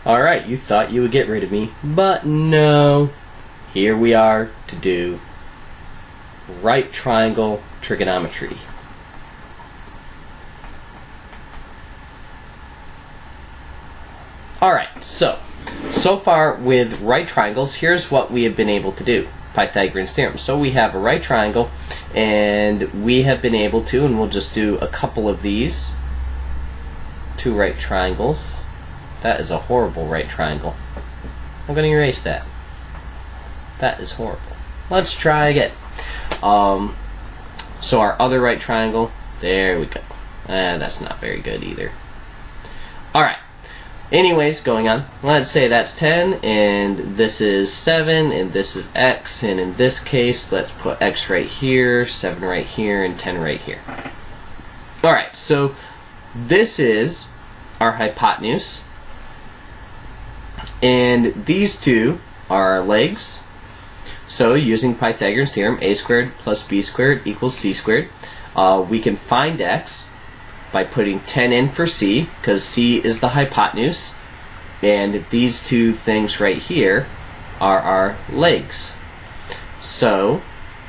Alright, you thought you would get rid of me, but no. Here we are to do right triangle trigonometry. Alright, so far with right triangles, here's what we have been able to do. Pythagorean's theorem. So we have a right triangle, and we have been able to, and we'll just do a couple of these. Two right triangles. That is a horrible right triangle. I'm going to erase that. That is horrible. Let's try again. So our other right triangle, there we go. That's not very good either. Alright. Anyways, going on. Let's say that's 10, and this is 7, and this is x, and in this case, let's put x right here, 7 right here, and 10 right here. Alright, so this is our hypotenuse. And these two are our legs. So using Pythagorean's theorem, a squared plus b squared equals c squared, we can find x by putting 10 in for c, because c is the hypotenuse, and these two things right here are our legs. So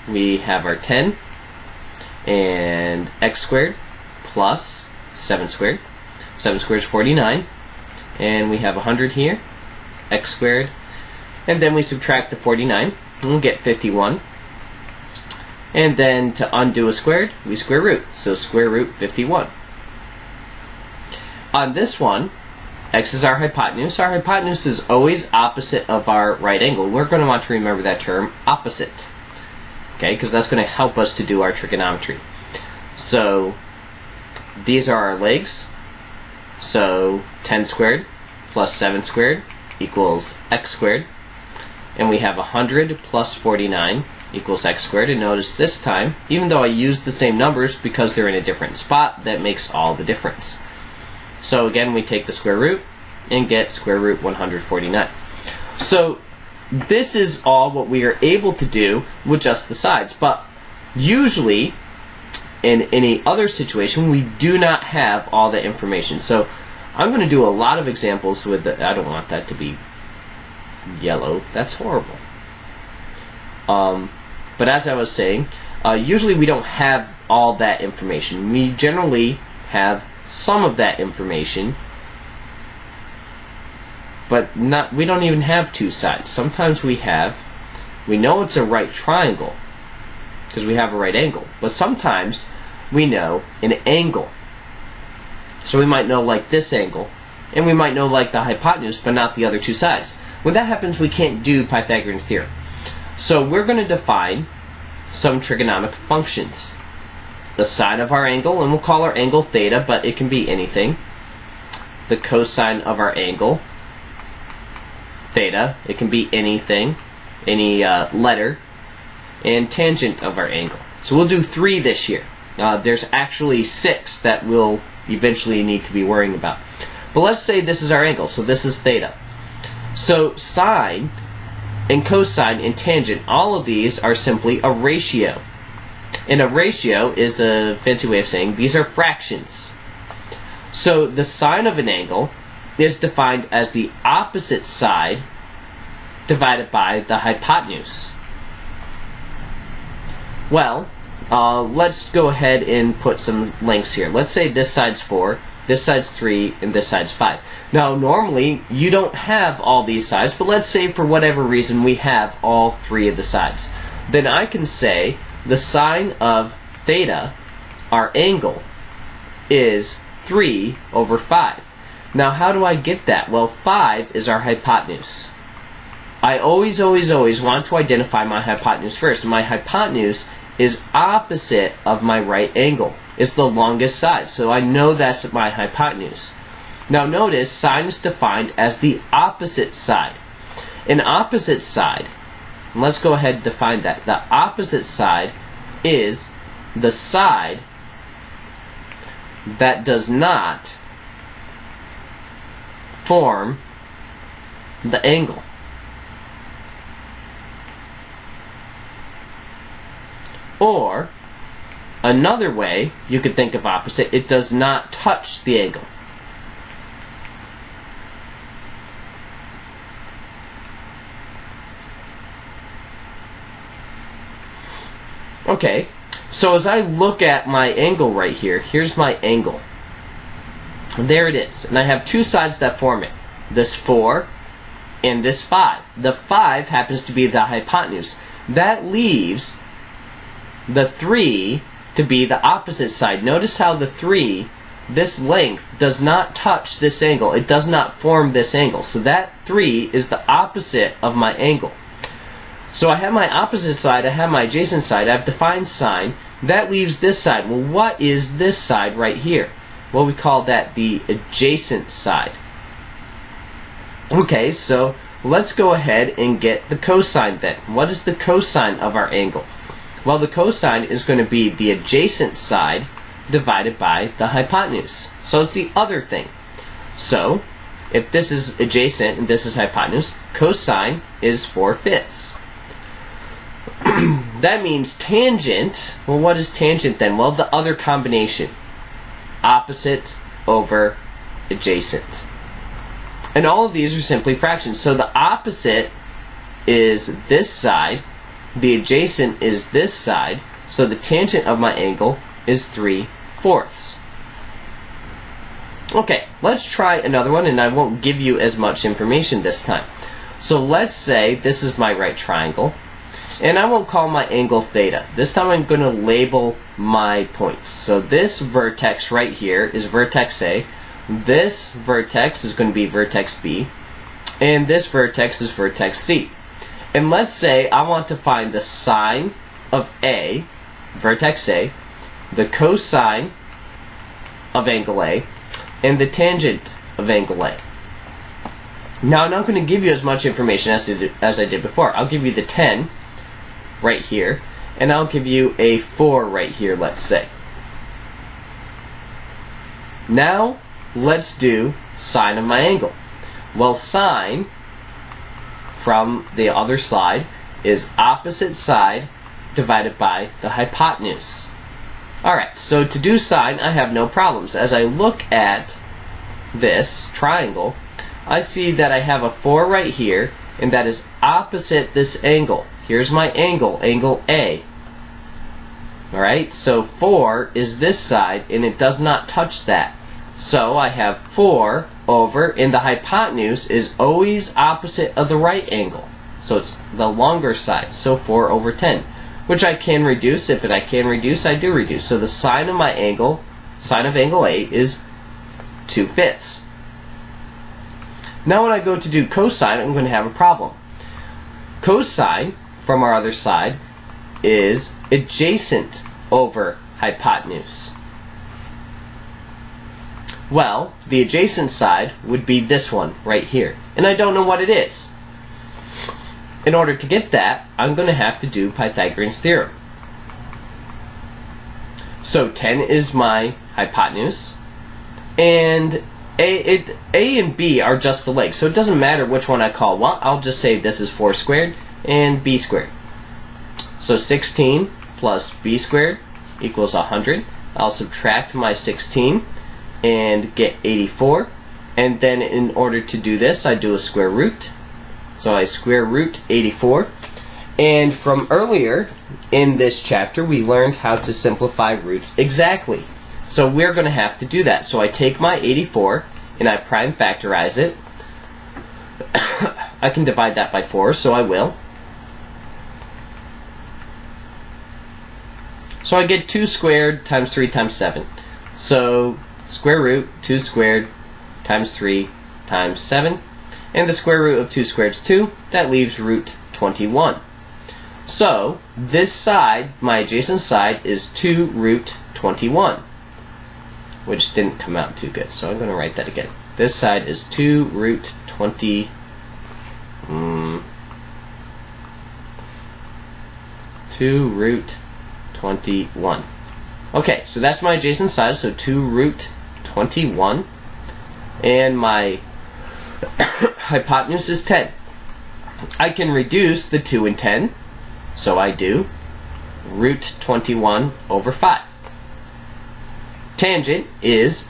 we have our 10 and x squared plus 7 squared. 7 squared is 49, and we have 100 here, x squared, and then we subtract the 49, and we'll get 51. And then to undo a squared, we square root, so square root 51. On this one, x is our hypotenuse. Our hypotenuse is always opposite of our right angle. We're going to want to remember that term, opposite, okay, because that's going to help us to do our trigonometry. So these are our legs. So 10 squared plus 7 squared equals x squared. And we have 100 plus 49 equals x squared. And notice this time, even though I used the same numbers, because they're in a different spot, that makes all the difference. So again, we take the square root and get square root 149. So this is all what we are able to do with just the sides. But usually, in any other situation, we do not have all that information. So I'm going to do a lot of examples with the, I don't want that to be yellow. That's horrible. But as I was saying, usually we don't have all that information. We generally have some of that information, but we don't even have two sides. Sometimes we know it's a right triangle because we have a right angle, but sometimes we know an angle. So we might know like this angle, and we might know like the hypotenuse, but not the other two sides. When that happens, we can't do Pythagorean's theorem. So we're going to define some trigonometric functions. The sine of our angle, and we'll call our angle theta, but it can be anything. The cosine of our angle, theta, it can be anything, any letter. And tangent of our angle. So we'll do 3 this year. There's actually 6 that we'll eventually need to be worrying about. But let's say this is our angle, so this is theta. So sine and cosine and tangent, all of these are simply a ratio. And a ratio is a fancy way of saying these are fractions. So the sine of an angle is defined as the opposite side divided by the hypotenuse. Well, let's go ahead and put some lengths here. Let's say this side's 4, this side's 3, and this side's 5. Now, normally, you don't have all these sides, but let's say for whatever reason we have all 3 of the sides. Then I can say the sine of theta, our angle, is 3 over 5. Now, how do I get that? Well, 5 is our hypotenuse. I always want to identify my hypotenuse first. My hypotenuse is opposite of my right angle. It's the longest side, so I know that's my hypotenuse. Now notice, sine is defined as the opposite side. An opposite side, let's go ahead and define that. The opposite side is the side that does not form the angle. Or, another way you could think of opposite, it does not touch the angle. Okay, so as I look at my angle right here, here's my angle. There it is. And I have two sides that form it. This 4 and this 5. The 5 happens to be the hypotenuse. That leaves the 3 to be the opposite side. Notice how the 3, this length, does not touch this angle. It does not form this angle. So that 3 is the opposite of my angle. So I have my opposite side, I have my adjacent side, I have defined sine. That leaves this side. Well, what is this side right here? Well, we call that the adjacent side. Okay, so let's go ahead and get the cosine then. What is the cosine of our angle? Well, the cosine is going to be the adjacent side divided by the hypotenuse. So it's the other thing. So, if this is adjacent and this is hypotenuse, cosine is 4/5. That means tangent, well, what is tangent then? Well, the other combination. Opposite over adjacent. And all of these are simply fractions. So the opposite is this side, the adjacent is this side, so the tangent of my angle is 3/4. Okay, let's try another one, and I won't give you as much information this time. So let's say this is my right triangle, and I won't call my angle theta. This time I'm going to label my points. So this vertex right here is vertex A, this vertex is going to be vertex B, and this vertex is vertex C. And let's say I want to find the sine of A, vertex A, the cosine of angle A, and the tangent of angle A. Now I'm not going to give you as much information as I did before. I'll give you the 10 right here, and I'll give you a 4 right here, let's say. Now let's do sine of my angle. Well, sine from the other slide is opposite side divided by the hypotenuse. Alright, so to do sine, I have no problems. As I look at this triangle, I see that I have a 4 right here, and that is opposite this angle. Here's my angle, angle A. Alright, so 4 is this side, and it does not touch that. So I have 4 over, and the hypotenuse is always opposite of the right angle. So it's the longer side, so 4 over 10. Which I can reduce. If I can reduce, I do reduce. So the sine of my angle, sine of angle A, is 2/5. Now when I go to do cosine, I'm going to have a problem. Cosine from our other side is adjacent over hypotenuse. Well, the adjacent side would be this one right here. And I don't know what it is. In order to get that, I'm going to have to do Pythagorean's theorem. So 10 is my hypotenuse, and A and B are just the legs, so it doesn't matter which one I call. Well, I'll just say this is 4 squared and B squared. So 16 plus B squared equals 100. I'll subtract my 16 and get 84. And then in order to do this, I do a square root. So I square root 84. And from earlier in this chapter, we learned how to simplify roots exactly. So we're going to have to do that. So I take my 84 and I prime factorize it. I can divide that by 4, so I will. So I get 2 squared times 3 times 7. So square root 2 squared times 3 times 7. And the square root of 2 squared is 2. That leaves root 21. So this side, my adjacent side, is 2 root 21. Which didn't come out too good, so I'm going to write that again. This side is 2 root 20. 2 root 21. Okay, so that's my adjacent side, so 2 root 21. And my hypotenuse is 10. I can reduce the 2 and 10, so I do. Root 21 over 5. Tangent is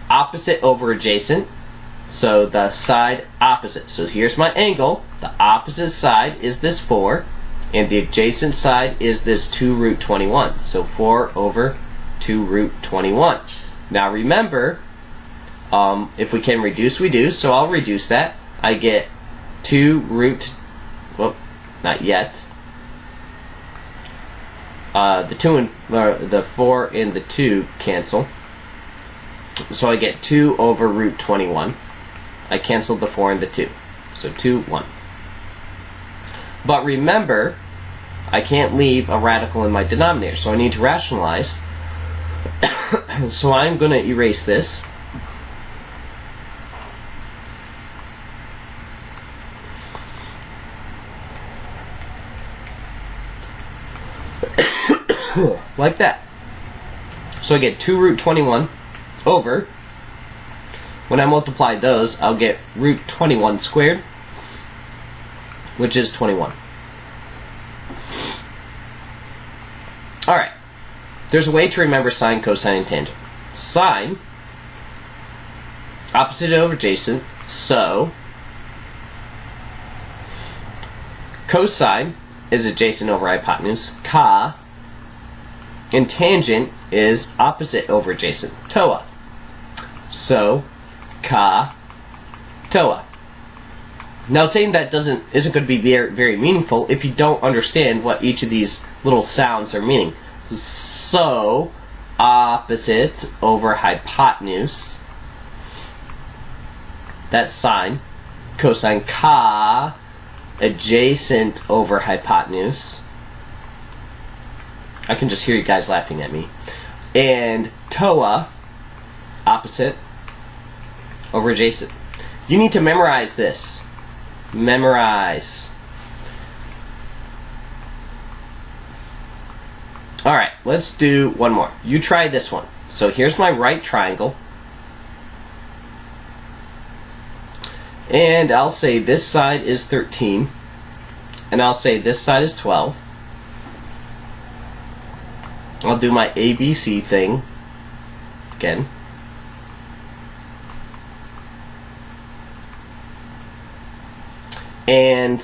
opposite over adjacent, so the side opposite. So here's my angle. The opposite side is this 4. And the adjacent side is this 2 root 21. So 4 over 2 root 21. Now remember, if we can reduce, we do. So I'll reduce that. I get 2 root, well, not yet. The 4 and the 2 cancel. So I get 2 over root 21. I canceled the 4 and the 2. So 2, 1. But remember, I can't leave a radical in my denominator, so I need to rationalize. So I'm going to erase this. Like that. So I get 2 root 21 over, when I multiply those, I'll get root 21 squared, which is 21. Alright, there's a way to remember sine, cosine, and tangent. Sine, opposite over adjacent, so cosine is adjacent over hypotenuse, ka, and tangent is opposite over adjacent, toa. So, ka, toa. Now saying that isn't going to be very meaningful if you don't understand what each of these little sounds are meaning. So, opposite over hypotenuse, that's sine. Cosine, ka, adjacent over hypotenuse. I can just hear you guys laughing at me. And toa, opposite over adjacent. You need to memorize this. Memorize. Alright, let's do one more. You try this one. So here's my right triangle. And I'll say this side is 13. And I'll say this side is 12. I'll do my ABC thing again. And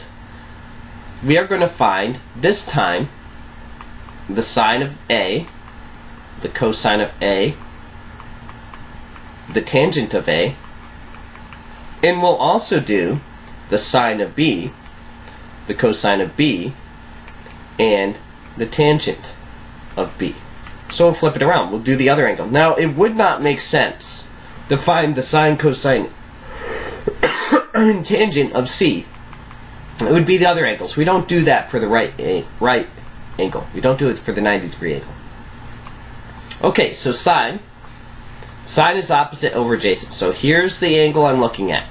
we are going to find, this time, the sine of A, the cosine of A, the tangent of A, and we'll also do the sine of B, the cosine of B, and the tangent of B. So we'll flip it around. We'll do the other angle. Now, it would not make sense to find the sine, cosine, and tangent of C. It would be the other angles. We don't do that for the right angle. We don't do it for the 90-degree angle. Okay, so sine. Sine is opposite over adjacent. So here's the angle I'm looking at.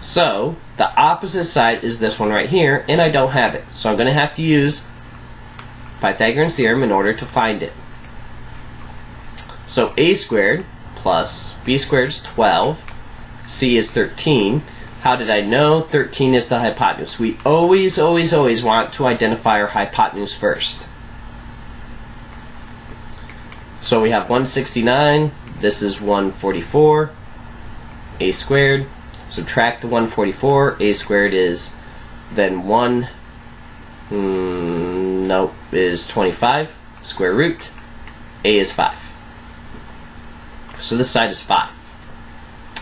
So the opposite side is this one right here, and I don't have it. So I'm going to have to use Pythagorean's theorem in order to find it. So a squared plus b squared is 12. C is 13. How did I know 13 is the hypotenuse? We always want to identify our hypotenuse first. So we have 169. This is 144. A squared. Subtract the 144. A squared is then 1. Nope, is 25. Square root. A is 5. So this side is 5.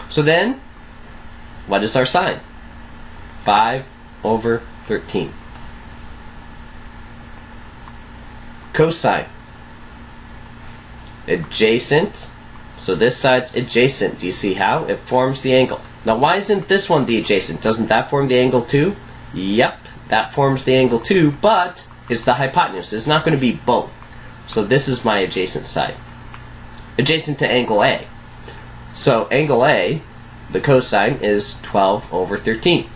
So then, what is our sine? 5 over 13. Cosine. Adjacent. So this side's adjacent. Do you see how? It forms the angle. Now why isn't this one the adjacent? Doesn't that form the angle too? Yep, that forms the angle too, but it's the hypotenuse. It's not going to be both. So this is my adjacent side. Adjacent to angle A. So angle A, the cosine, is 12 over 13.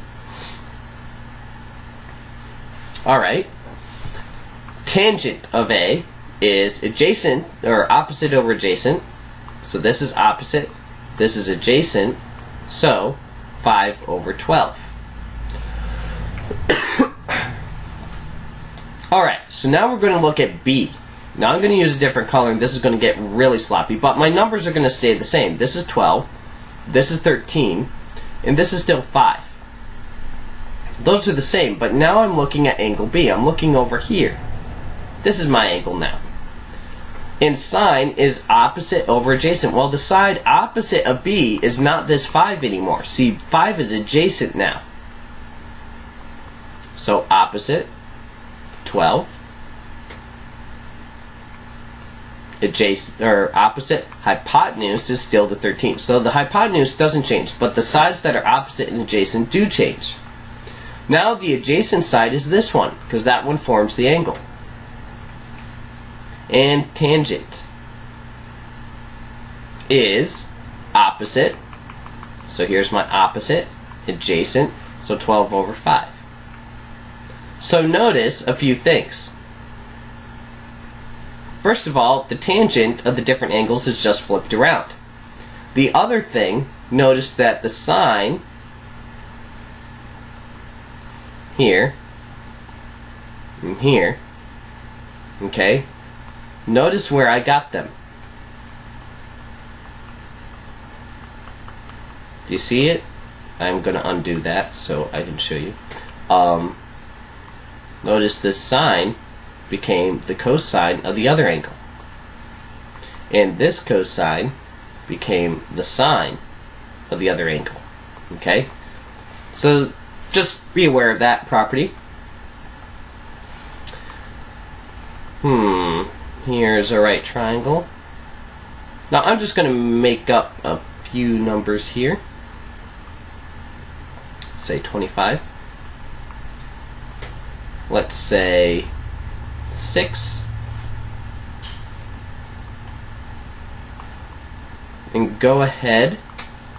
Alright. Tangent of A is adjacent, or opposite over adjacent. So this is opposite, this is adjacent, so 5 over 12. Alright, so now we're going to look at B. Now I'm going to use a different color, and this is going to get really sloppy, but my numbers are going to stay the same. This is 12, this is 13, and this is still 5. Those are the same, but now I'm looking at angle B. I'm looking over here. This is my angle now. And sine is opposite over adjacent. Well, the side opposite of B is not this 5 anymore. See, 5 is adjacent now. So opposite, 12. Adjacent, or opposite, hypotenuse is still the 13. So the hypotenuse doesn't change, but the sides that are opposite and adjacent do change. Now the adjacent side is this one, because that one forms the angle. And tangent is opposite. So here's my opposite, adjacent, so 12 over 5. So notice a few things. First of all, the tangent of the different angles is just flipped around. The other thing, notice that the sine here and here, okay, notice where I got them. Do you see it? I'm going to undo that so I can show you. Notice this sine became the cosine of the other angle. And this cosine became the sine of the other angle. Okay? So just be aware of that property. Here's a right triangle. Now I'm just going to make up a few numbers here. Say 25. Let's say 6. And go ahead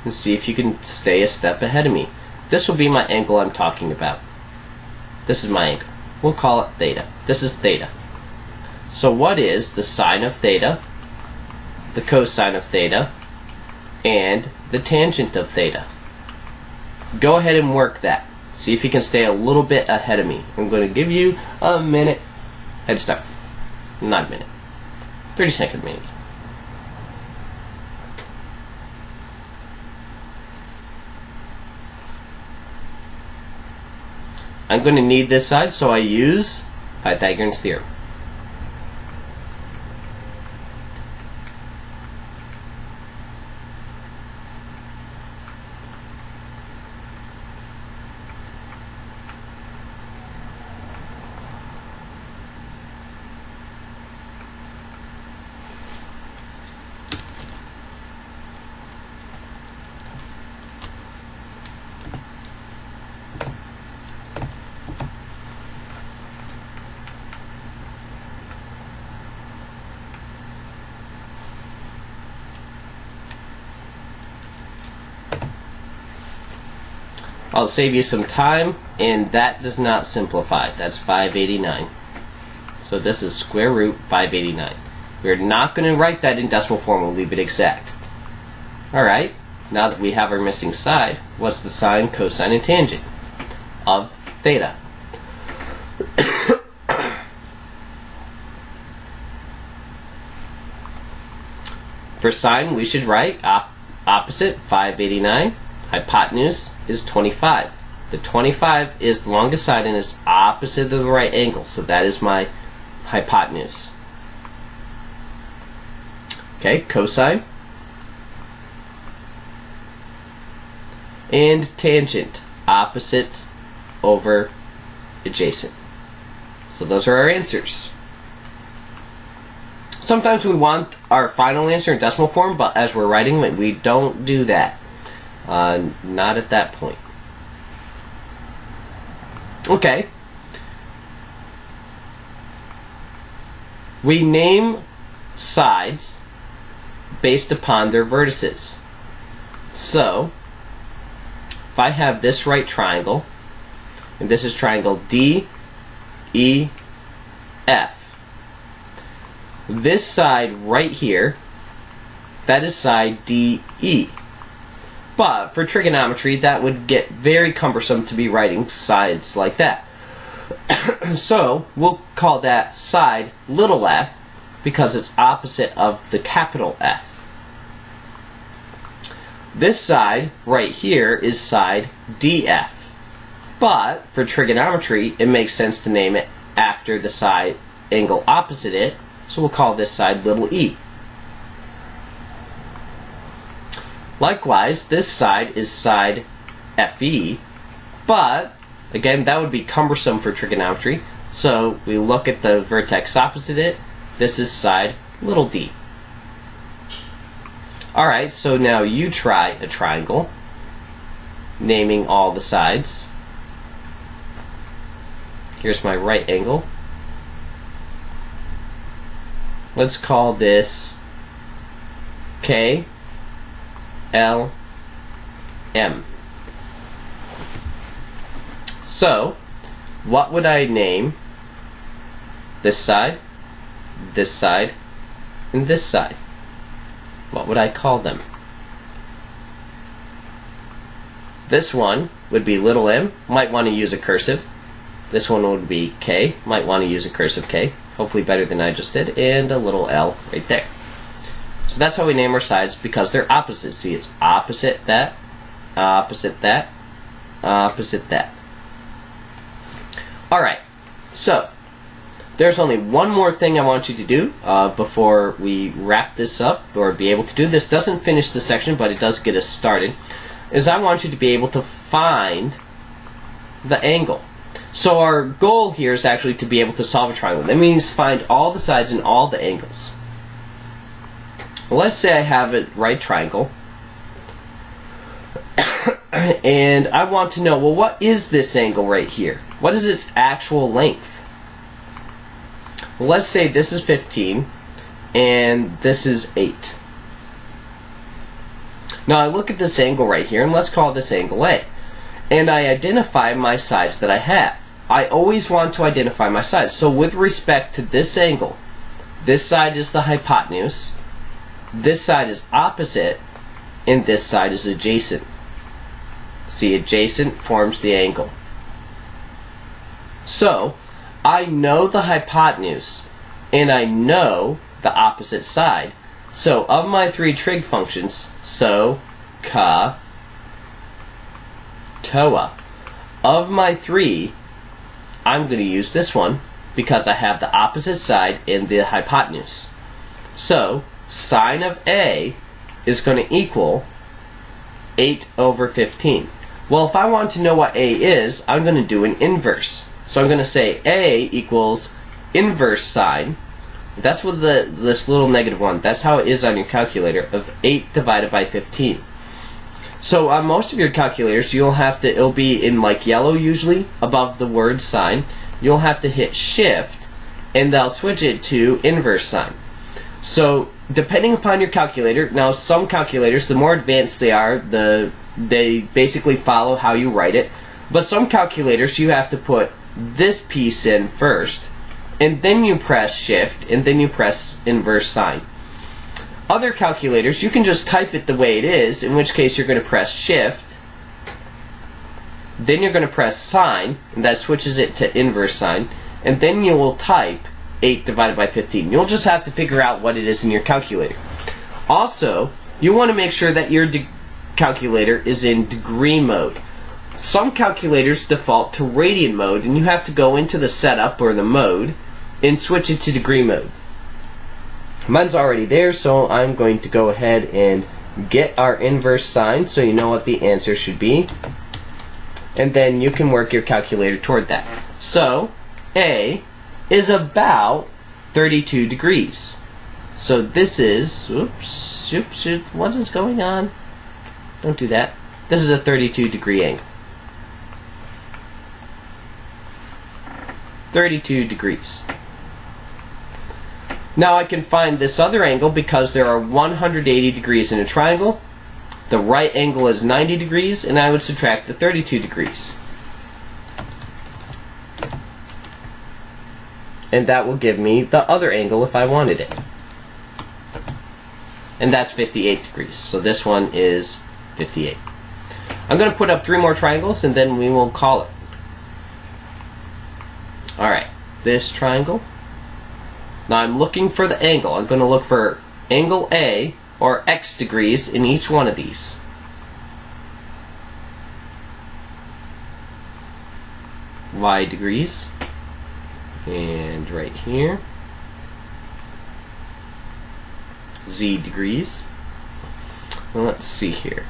and see if you can stay a step ahead of me. This will be my angle I'm talking about. This is my angle. We'll call it theta. This is theta. So what is the sine of theta, the cosine of theta, and the tangent of theta? Go ahead and work that. See if you can stay a little bit ahead of me. I'm going to give you a minute head start. Not a minute. 30-second maybe. I'm going to need this side, so I use Pythagorean's theorem. I'll save you some time, and that does not simplify. That's 589. So this is square root 589. We're not going to write that in decimal form. We'll leave it exact. Alright, now that we have our missing side, what's the sine, cosine, and tangent of theta? For sine, we should write opposite 589. Hypotenuse is 25. The 25 is the longest side and is opposite of the right angle, so that is my hypotenuse. Okay, cosine and tangent, opposite over adjacent. So those are our answers. Sometimes we want our final answer in decimal form, but as we're writing it, we don't do that. Not at that point. Okay. We name sides based upon their vertices. So, if I have this right triangle, and this is triangle D, E, F, this side right here, that is side DE. But for trigonometry, that would get very cumbersome to be writing sides like that. So we'll call that side little f because it's opposite of the capital F. This side right here is side DF. But for trigonometry, it makes sense to name it after the side angle opposite it, so we'll call this side little e. Likewise, this side is side FE, but again, that would be cumbersome for trigonometry, so we look at the vertex opposite it. This is side little d. Alright, so now you try a triangle, naming all the sides. Here's my right angle. Let's call this K, L, M. So, what would I name this side, and this side? What would I call them? This one would be little m, might want to use a cursive. This one would be K, might want to use a cursive K, hopefully better than I just did, and a little L right there. So that's how we name our sides, because they're opposite. See, it's opposite that, opposite that, opposite that. Alright, so there's only one more thing I want you to do before we wrap this up, or be able to do this. Doesn't finish the section, but it does get us started. Is I want you to be able to find the angle. So our goal here is actually to be able to solve a triangle. That means find all the sides and all the angles. Well, let's say I have a right triangle, and I want to know, well, what is this angle right here? What is its actual length? Well, let's say this is 15 and this is 8. Now I look at this angle right here, and let's call this angle A, and I identify my sides that I have. I always want to identify my sides. So with respect to this angle, this side is the hypotenuse, this side is opposite, and this side is adjacent. See, adjacent forms the angle. So I know the hypotenuse and I know the opposite side. So of my three trig functions, so, ka, toa, of my three, I'm going to use this one because I have the opposite side and the hypotenuse. So sine of A is going to equal 8 over 15. Well, if I want to know what A is, I'm going to do an inverse. So I'm going to say A equals inverse sine. That's with this little -1. That's how it is on your calculator, of 8 divided by 15. So on most of your calculators, you'll have to, it'll be in like yellow usually, above the word sine. You'll have to hit shift, and they'll switch it to inverse sine. So depending upon your calculator, now some calculators, the more advanced they are, they basically follow how you write it. But some calculators, you have to put this piece in first, and then you press shift, and then you press inverse sine. Other calculators, you can just type it the way it is, in which case you're going to press shift, then you're going to press sine, and that switches it to inverse sine, and then you will type 8 divided by 15. You'll just have to figure out what it is in your calculator. Also, you want to make sure that your calculator is in degree mode. Some calculators default to radian mode, and you have to go into the setup or the mode and switch it to degree mode. Mine's already there, so I'm going to go ahead and get our inverse sine so you know what the answer should be, and then you can work your calculator toward that. So A is about 32 degrees. So this is, oops, what is going on? Don't do that. This is a 32 degree angle. 32 degrees. Now I can find this other angle because there are 180 degrees in a triangle. The right angle is 90 degrees, and I would subtract the 32 degrees. And that will give me the other angle if I wanted it. And that's 58 degrees. So this one is 58. I'm going to put up 3 more triangles, and then we will call it. Alright, this triangle. Now I'm looking for the angle. I'm going to look for angle A, or x degrees, in each one of these. y degrees. And right here, z degrees. Well, let's see here.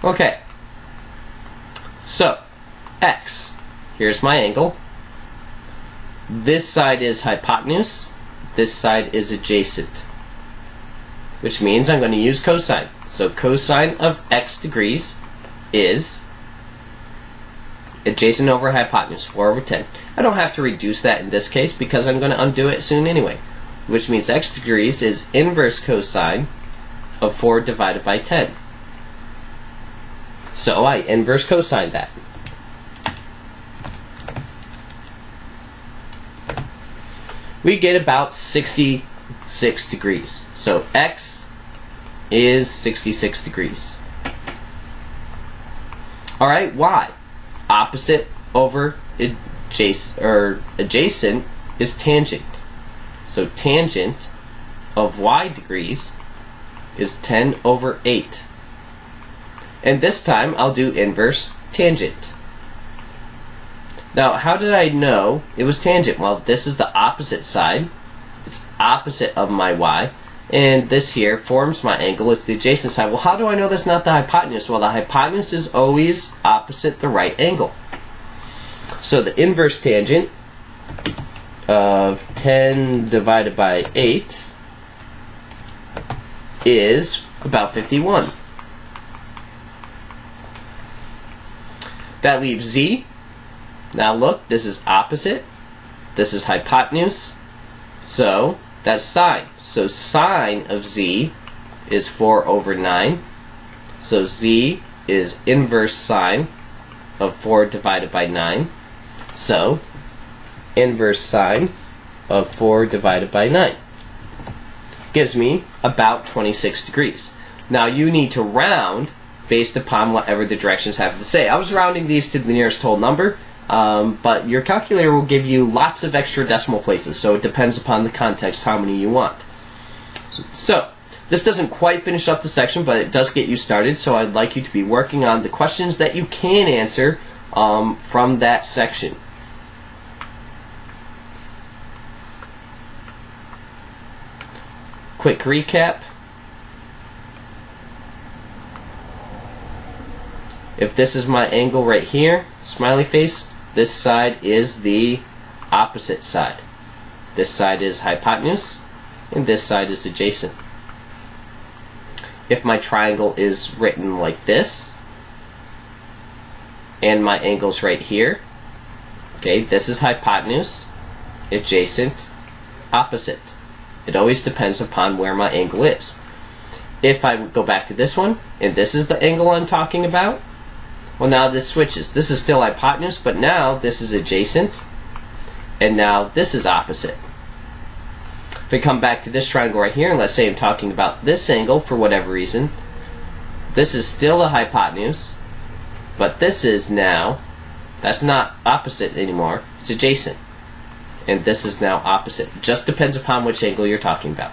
Okay, so x, here's my angle. This side is hypotenuse, this side is adjacent, which means I'm going to use cosine. So cosine of x degrees is adjacent over hypotenuse, 4 over 10. I don't have to reduce that in this case because I'm going to undo it soon anyway, which means x degrees is inverse cosine of 4 divided by 10. So I inverse cosine that. We get about 66 degrees. So x is 66 degrees. Alright, y. Opposite over adjacent is tangent. So tangent of y degrees is 10 over 8. And this time I'll do inverse tangent. Now, how did I know it was tangent? Well, this is the opposite side. It's opposite of my y. And this here forms my angle. It's the adjacent side. Well, how do I know that's not the hypotenuse? Well, the hypotenuse is always opposite the right angle. So the inverse tangent of 10 divided by 8 is about 51. That leaves z. Now look, this is opposite, this is hypotenuse, so that's sine. So sine of z is 4 over 9. So z is inverse sine of 4 divided by 9. So inverse sine of 4 divided by 9 gives me about 26 degrees. Now you need to round based upon whatever the directions have to say. I was rounding these to the nearest whole number, but your calculator will give you lots of extra decimal places, so it depends upon the context how many you want. So this doesn't quite finish up the section, but it does get you started, so I'd like you to be working on the questions that you can answer from that section. Quick recap. If this is my angle right here, smiley face, this side is the opposite side. This side is hypotenuse, and this side is adjacent. If my triangle is written like this, and my angle's right here, okay, this is hypotenuse, adjacent, opposite. It always depends upon where my angle is. If I go back to this one, and this is the angle I'm talking about, well, now this switches. This is still hypotenuse, but now this is adjacent, and now this is opposite. If I come back to this triangle right here, and let's say I'm talking about this angle for whatever reason, this is still a hypotenuse, but this is now, that's not opposite anymore, it's adjacent. And this is now opposite. It just depends upon which angle you're talking about.